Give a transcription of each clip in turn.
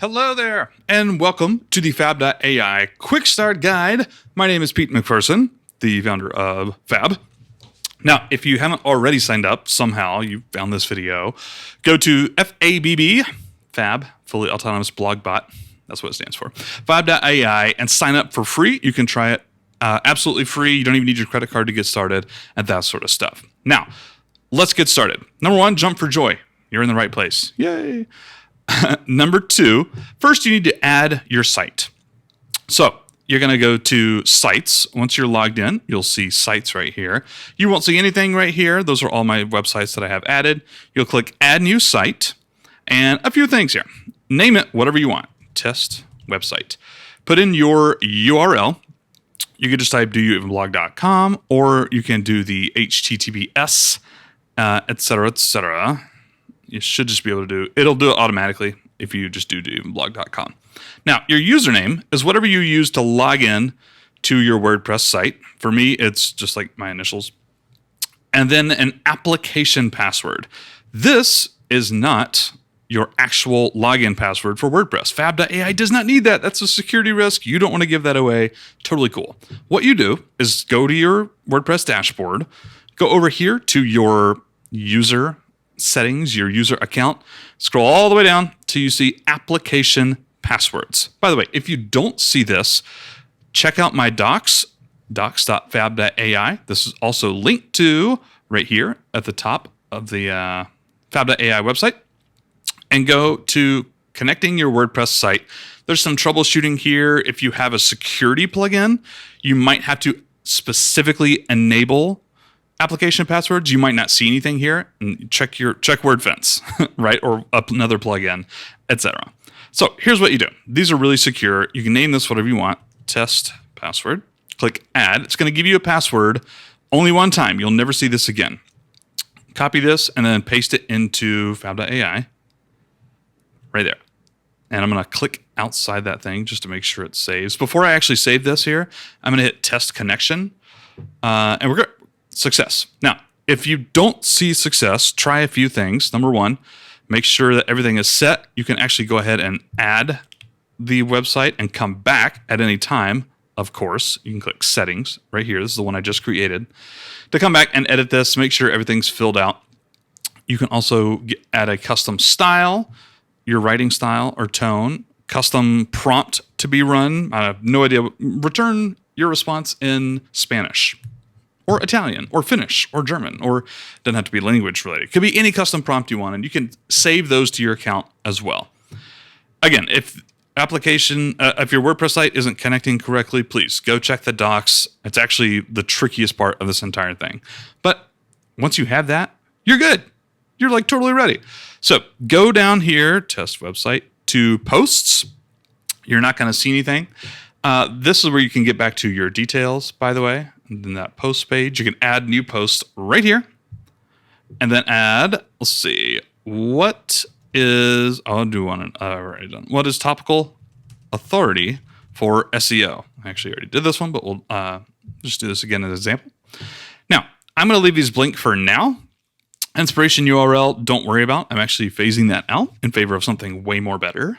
Hello there, and welcome to the FABB.ai Quickstart Guide. My name is Pete McPherson, the founder of FABB. Now, if you haven't already signed up, somehow you found this video, go to FABB, FABB, Fully Autonomous Blog Bot, that's what it stands for, FABB.ai, and sign up for free. You can try it absolutely free. You don't even need your credit card to get started, and that sort of stuff. Now, let's get started. Number one, jump for joy. You're in the right place. Yay. Number two, first you need to add your site. So you're going to go to sites. Once you're logged in, you'll see sites right here. You won't see anything right here. Those are all my websites that I have added. You'll click add new site and a few things here. Name it whatever you want. Test website. Put in your URL. You can just type doyouevenblog.com or you can do the HTTPS, etc., etc. You should just be able to it'll do it automatically if you just do doyouevenblog.com. Now, your username is whatever you use to log in to your WordPress site. For me, it's just like my initials. And then an application password. This is not your actual login password for WordPress. FABB.ai does not need that. That's a security risk. You don't want to give that away. Totally cool. What you do is go to your WordPress dashboard, go over here to your user settings, your user account, scroll all the way down till you see application passwords. By the way, if you don't see this, check out my docs, docs.fab.ai. This is also linked to right here at the top of the FABB.ai website. And go to connecting your WordPress site. There's some troubleshooting here. If you have a security plugin, you might have to specifically enable application passwords. You might not see anything here. And check WordFence, right? Or another plugin, etc. So here's what you do. These are really secure. You can name this whatever you want. Test password. Click add. It's going to give you a password only one time. You'll never see this again. Copy this and then paste it into FABB.ai right there. And I'm going to click outside that thing just to make sure it saves. Before I actually save this here, I'm going to hit test connection. And we're good. Success. Now, if you don't see success, try a few things. Number one, make sure that everything is set. You can actually go ahead and add the website and come back at any time. Of course, you can click settings right here. This is the one I just created. To come back and edit this, make sure everything's filled out. You can also add a custom style, your writing style or tone, custom prompt to be run. I have no idea. Return your response in Spanish, or Italian, or Finnish, or German, or doesn't have to be language related. It could be any custom prompt you want, and you can save those to your account as well. Again, if your WordPress site isn't connecting correctly, please go check the docs. It's actually the trickiest part of this entire thing. But once you have that, you're good. You're like totally ready. So go down here, test website, to posts. You're not going to see anything. This is where you can get back to your details, by the way. And then that post page, you can add new posts right here. And then add, let's see, what is topical authority for SEO? I actually already did this one, but we'll just do this again as an example. Now, I'm going to leave these blank for now. Inspiration URL, don't worry about. I'm actually phasing that out in favor of something way more better.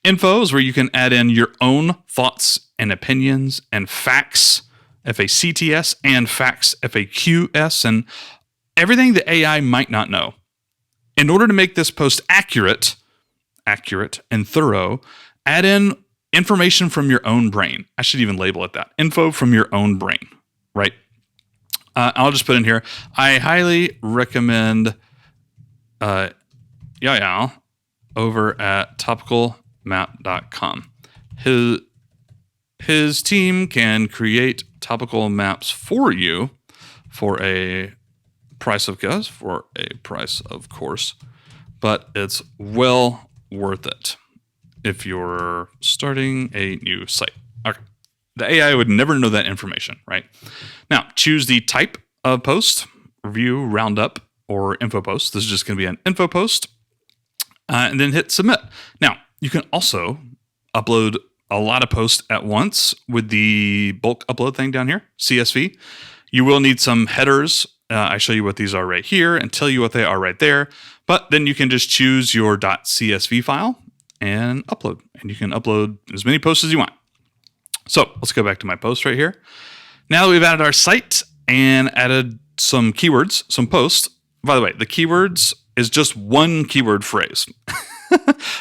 Info is where you can add in your own thoughts and opinions and facts, FACTS, and facts, FAQS, and everything the AI might not know. In order to make this post accurate and thorough, add in information from your own brain. I should even label it that. Info from your own brain, right? I'll just put in here, I highly recommend Yael over at topicalmap.com. His team can create topical maps for you for a price of course, but it's well worth it if you're starting a new site. Okay. The AI would never know that information, right? Now, choose the type of post, review, roundup, or info post. This is just going to be an info post. And then hit submit. Now, you can also upload a lot of posts at once with the bulk upload thing down here, CSV. You will need some headers. I show you what these are right here and tell you what they are right there. But then you can just choose your .csv file and upload. And you can upload as many posts as you want. So let's go back to my post right here. Now that we've added our site and added some keywords, some posts. By the way, the keywords is just one keyword phrase.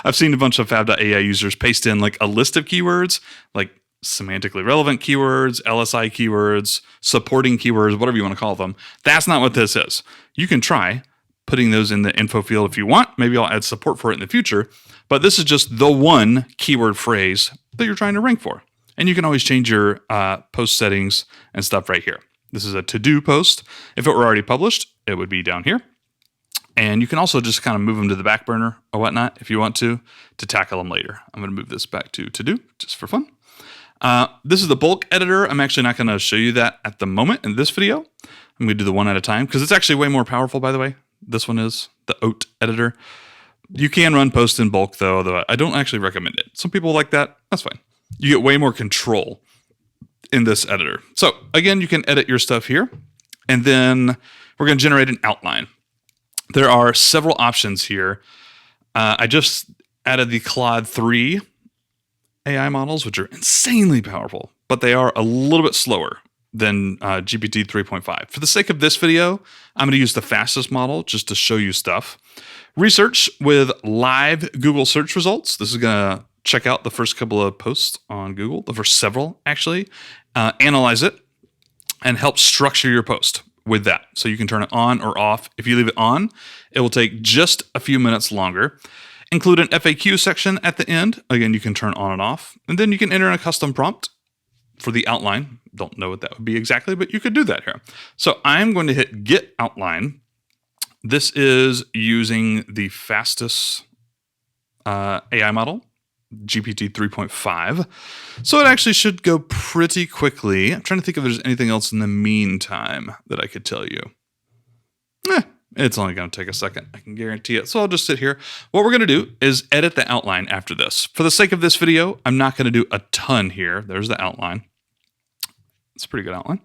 I've seen a bunch of FABB.ai users paste in like a list of keywords, like semantically relevant keywords, LSI keywords, supporting keywords, whatever you want to call them. That's not what this is. You can try putting those in the info field if you want. Maybe I'll add support for it in the future. But this is just the one keyword phrase that you're trying to rank for. And you can always change your post settings and stuff right here. This is a to-do post. If it were already published, it would be down here. And you can also just kind of move them to the back burner or whatnot if you want to tackle them later. I'm going to move this back to to-do just for fun. This is the bulk editor. I'm actually not going to show you that at the moment in this video. I'm going to do the one at a time because it's actually way more powerful, by the way. This one is the oat editor. You can run posts in bulk, though I don't actually recommend it. Some people like that. That's fine. You get way more control in this editor. So again, you can edit your stuff here. And then we're going to generate an outline. There are several options here. I just added the Claude 3 AI models, which are insanely powerful, but they are a little bit slower than GPT 3.5. For the sake of this video, I'm going to use the fastest model just to show you stuff. Research with live Google search results. This is going to check out the first couple of posts on Google, the first several actually, analyze it, and help structure your post with that. So you can turn it on or off. If you leave it on, it will take just a few minutes longer. Include an FAQ section at the end. Again, you can turn on and off. And then you can enter in a custom prompt for the outline. Don't know what that would be exactly, but you could do that here. So I'm going to hit Get Outline. This is using the fastest AI model, GPT 3.5. So it actually should go pretty quickly. I'm trying to think if there's anything else in the meantime that I could tell you. It's only going to take a second. I can guarantee it. So I'll just sit here. What we're going to do is edit the outline after this. For the sake of this video, I'm not going to do a ton here. There's the outline. It's a pretty good outline.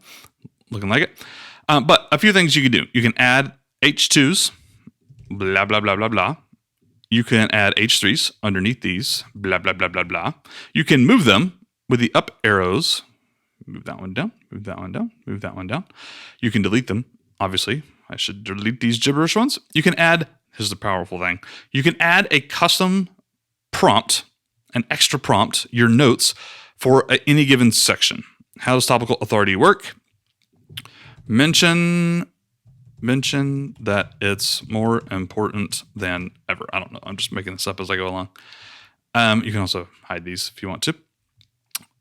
Looking like it. But a few things you can do. You can add H2s, blah, blah, blah, blah, blah. You can add H3s underneath these, blah, blah, blah, blah, blah. You can move them with the up arrows. Move that one down, move that one down, move that one down. You can delete them, obviously. I should delete these gibberish ones. You can add, here's the powerful thing. You can add a custom prompt, an extra prompt, your notes for any given section. How does topical authority work? Mention that it's more important than ever. I don't know. I'm just making this up as I go along. You can also hide these if you want to.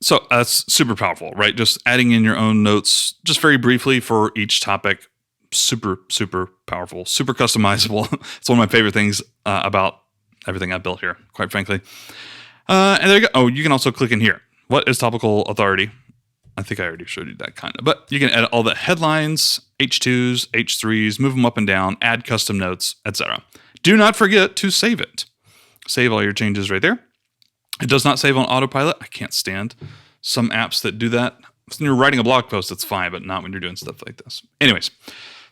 So that's super powerful, right? Just adding in your own notes, just very briefly for each topic. Super, super powerful, super customizable. It's one of my favorite things about everything I've built here, quite frankly. And there you go. Oh, you can also click in here. What is topical authority? I think I already showed you that kind of. But you can edit all the headlines, H2s, H3s, move them up and down, add custom notes, etc. Do not forget to save it. Save all your changes right there. It does not save on autopilot. I can't stand some apps that do that. When you're writing a blog post, it's fine, but not when you're doing stuff like this. Anyways,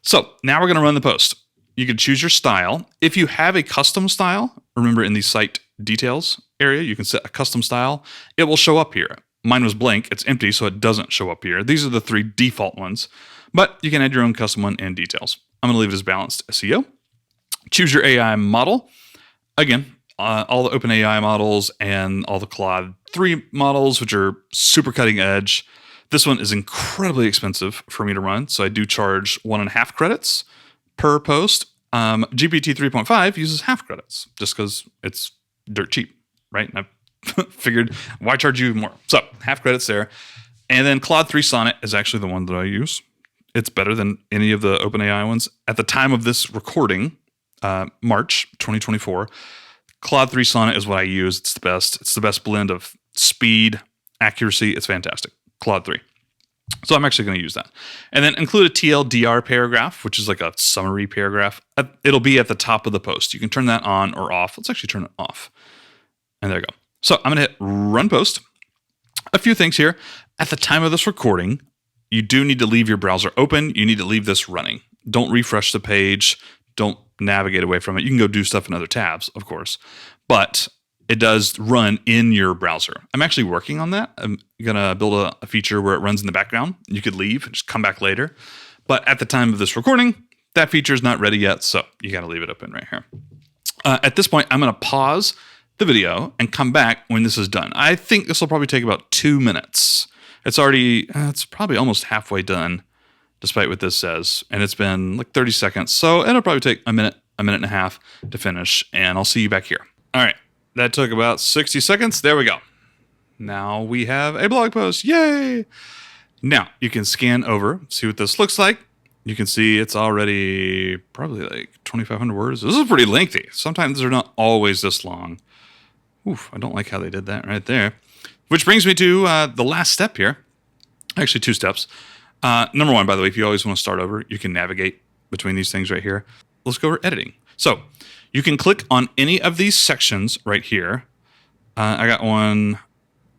so now we're going to run the post. You can choose your style. If you have a custom style, remember in the site details area, you can set a custom style. It will show up here. Mine was blank. It's empty, so it doesn't show up here. These are the 3 default ones, but you can add your own custom one and details. I'm going to leave it as balanced SEO. Choose your AI model. Again, all the OpenAI models and all the Claude 3 models, which are super cutting edge. This one is incredibly expensive for me to run, so I do charge 1.5 credits per post. GPT 3.5 uses half credits just because it's dirt cheap, right? And I figured, why charge you more? So half credits there. And then Claude 3 Sonnet is actually the one that I use. It's better than any of the OpenAI ones. At the time of this recording, March 2024, Claude 3 Sonnet is what I use. It's the best. It's the best blend of speed, accuracy. It's fantastic. Claude 3. So I'm actually going to use that. And then include a TLDR paragraph, which is like a summary paragraph. It'll be at the top of the post. You can turn that on or off. Let's actually turn it off. And there you go. So I'm going to hit run post. A few things here. At the time of this recording, you do need to leave your browser open. You need to leave this running. Don't refresh the page. Don't navigate away from it. You can go do stuff in other tabs, of course. But it does run in your browser. I'm actually working on that. I'm going to build a feature where it runs in the background. You could leave and just come back later. But at the time of this recording, that feature is not ready yet, so you got to leave it open right here. At this point, I'm going to pause the video and come back when this is done. I think this will probably take about 2 minutes. It's probably almost halfway done, despite what this says. And it's been like 30 seconds, so it'll probably take a minute and a half to finish, and I'll see you back here. All right. That took about 60 seconds. There we go. Now we have a blog post. Yay! Now you can scan over, see what this looks like. You can see it's already probably like 2,500 words. This is pretty lengthy. Sometimes they're not always this long. Oof, I don't like how they did that right there. Which brings me to the last step here. Actually, 2 steps. Number 1, by the way, if you always want to start over, you can navigate between these things right here. Let's go over editing. So you can click on any of these sections right here. I got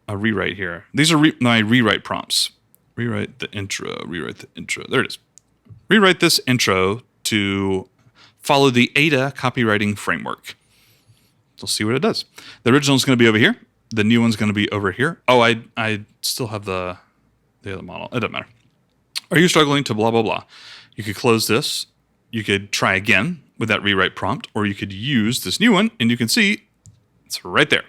a rewrite here. These are my rewrite prompts. Rewrite the intro. There it is. Rewrite this intro to follow the ADA copywriting framework. We'll see what it does. The original is going to be over here. The new one's going to be over here. Oh, I still have the other model. It doesn't matter. Are you struggling to blah, blah, blah? You could close this. You could try again with that rewrite prompt, or you could use this new one, and you can see it's right there.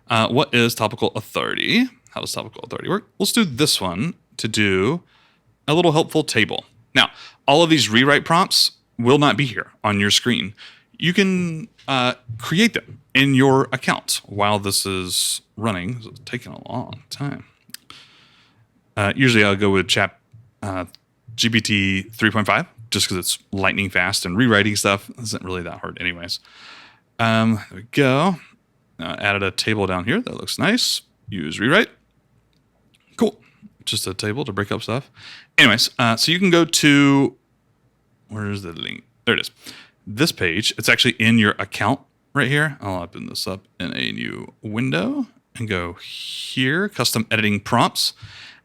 What is topical authority? How does topical authority work? Let's do this one to do a little helpful table. Now, all of these rewrite prompts will not be here on your screen. You can create them in your account while this is running. This is taking a long time. Usually I'll go with GPT 3.5 just because it's lightning fast, and rewriting stuff isn't really that hard anyways. There we go. Added a table down here. That looks nice. Use rewrite. Cool. Just a table to break up stuff. Anyways, so you can go to, where's the link? There it is. This page, it's actually in your account right here. I'll open this up in a new window and go here, custom editing prompts.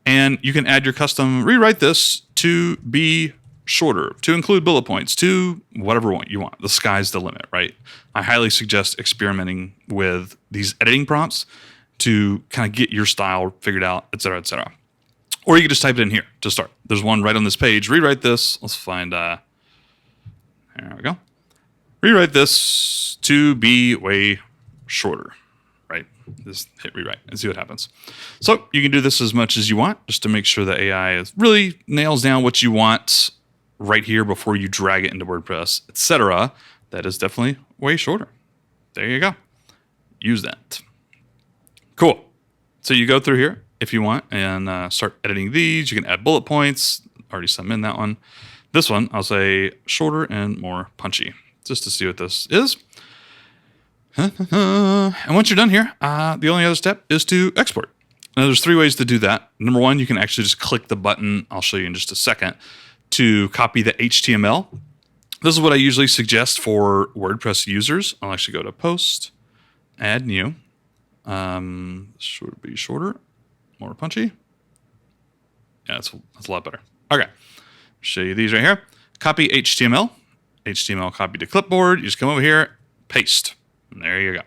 And you can add your custom, rewrite this to be shorter, to include bullet points, to whatever you want. The sky's the limit, right? I highly suggest experimenting with these editing prompts to kind of get your style figured out, et cetera, et cetera. Or you can just type it in here to start. There's one right on this page. Rewrite this. Let's find, there we go. Rewrite this to be way shorter, right? Just hit rewrite and see what happens. So you can do this as much as you want just to make sure the AI really nails down what you want right here before you drag it into WordPress, etc. That is definitely way shorter. There you go. Use that. Cool. So you go through here if you want and start editing these. You can add bullet points. Already some in that one. This one, I'll say shorter and more punchy, just to see what this is. And once you're done here, the only other step is to export. Now, there's 3 ways to do that. Number 1, you can actually just click the button, I'll show you in just a second, to copy the HTML. This is what I usually suggest for WordPress users. I'll actually go to Post, Add New. Should be shorter, more punchy. Yeah, that's a lot better. Okay, show you these right here. Copy HTML. HTML copy to clipboard. You just come over here, paste. And there you go.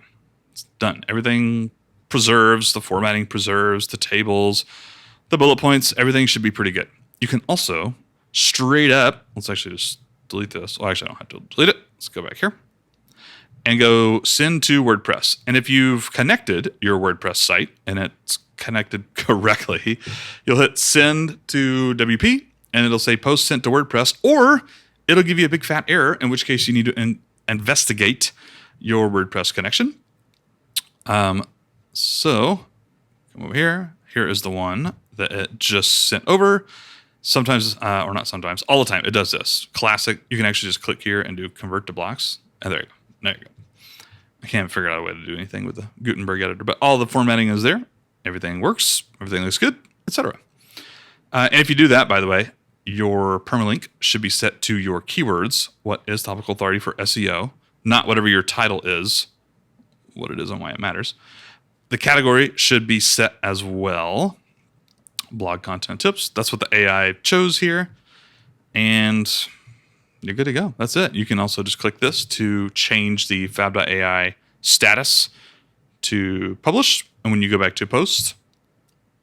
It's done. Everything preserves, the formatting preserves, the tables, the bullet points, everything should be pretty good. You can also straight up, let's actually just delete this. Oh, actually, I don't have to delete it. Let's go back here and go send to WordPress. And if you've connected your WordPress site and it's connected correctly, you'll hit send to WP and it'll say post sent to WordPress, or it'll give you a big fat error, in which case you need to investigate your WordPress connection. So come over here. Here is the one that it just sent over. Sometimes, or not sometimes, all the time it does this. Classic. You can actually just click here and do convert to blocks. And there you go. There you go. I can't figure out a way to do anything with the Gutenberg editor, but all the formatting is there. Everything works. Everything looks good, etc. And if you do that, by the way, your permalink should be set to your keywords. What is topical authority for SEO? Not whatever your title is, what it is and why it matters. The category should be set as well. Blog content tips. That's what the AI chose here. And you're good to go. That's it. You can also just click this to change the FABB.ai status to publish. And when you go back to post,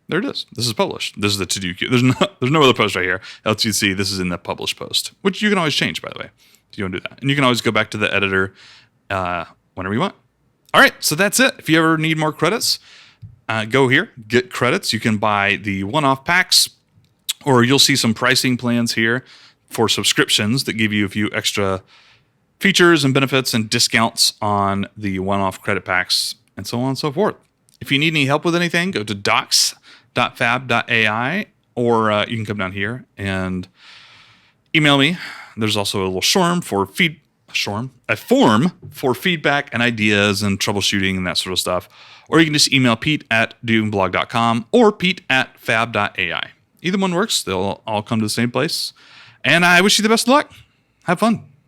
there it is. This is published. This is the to-do queue. There's no other post right here. Else you'd see this is in the published post, which you can always change, by the way, if you want to do that. And you can always go back to the editor whenever you want. All right, so that's it. If you ever need more credits, go here, get credits. You can buy the one-off packs, or you'll see some pricing plans here for subscriptions that give you a few extra features and benefits and discounts on the one-off credit packs and so on and so forth. If you need any help with anything, go to docs.fab.ai, or you can come down here and email me. There's also a little form for feedback and ideas and troubleshooting and that sort of stuff. Or you can just email pete@doomblog.com or pete@fab.ai. Either one works. They'll all come to the same place. And I wish you the best of luck. Have fun.